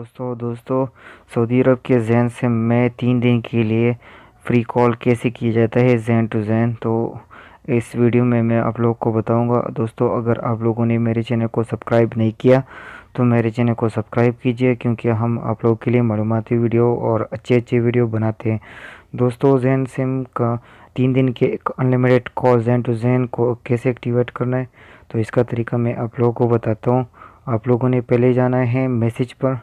दोस्तों सऊदी अरब के ज़ैन से मैं 3 दिन के लिए फ्री कॉल कैसे किया जाता है ज़ैन टू ज़ैन। तो इस वीडियो में मैं आप लोग को बताऊंगा। दोस्तों, अगर आप लोगों ने मेरे चैनल को सब्सक्राइब नहीं किया तो मेरे चैनल को सब्सक्राइब कीजिए, क्योंकि हम आप लोगों के लिए मालूमाती वीडियो और अच्छे वीडियो बनाते हैं। दोस्तों, ज़ैन सिम का 3 दिन के अनलिमिटेड कॉल ज़ैन टू ज़ैन को कैसे एक्टिवेट करना है, तो इसका तरीका मैं आप लोगों को बताता हूँ। आप लोगों ने पहले जाना है मैसेज पर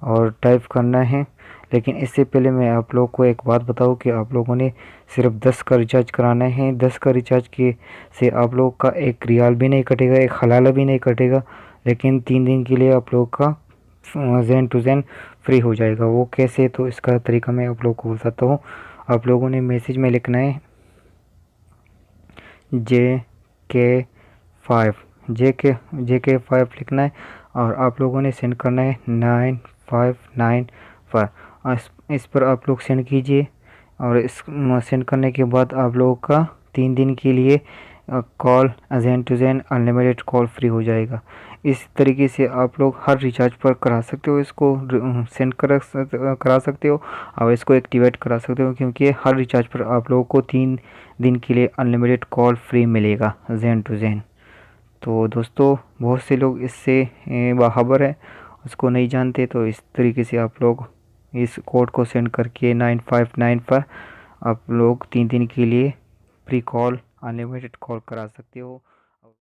और टाइप करना है। लेकिन इससे पहले मैं आप लोग को एक बात बताऊं कि आप लोगों ने सिर्फ 10 का रिचार्ज कराना है। 10 का रिचार्ज के से आप लोग का एक रियाल भी नहीं कटेगा, एक हलाला भी नहीं कटेगा। लेकिन 3 दिन के लिए आप लोग का ज़ैन टू ज़ैन फ्री हो जाएगा। वो कैसे, तो इसका तरीका मैं आप लोग को बताता हूँ। आप लोगों ने मैसेज में लिखना है JK5, JK5 लिखना है और आप लोगों ने सेंड करना है 9595 पर। इस पर आप लोग सेंड कीजिए और इस सेंड करने के बाद आप लोगों का 3 दिन के लिए call Zain to Zain unlimited call free हो जाएगा। इस तरीके से आप लोग हर रिचार्ज पर करा सकते हो, इसको सेंड करा सकते हो और इसको एक्टिवेट करा सकते हो, क्योंकि हर रिचार्ज पर आप लोगों को 3 दिन के लिए अनलिमिटेड कॉल फ्री मिलेगा ज़ैन टू ज़ैन। तो दोस्तों, बहुत से लोग इससे बाखबर है, उसको नहीं जानते। तो इस तरीके से आप लोग इस कोड को सेंड करके 959 पर आप लोग 3 दिन के लिए फ्री कॉल अनलिमिटेड कॉल करा सकते हो।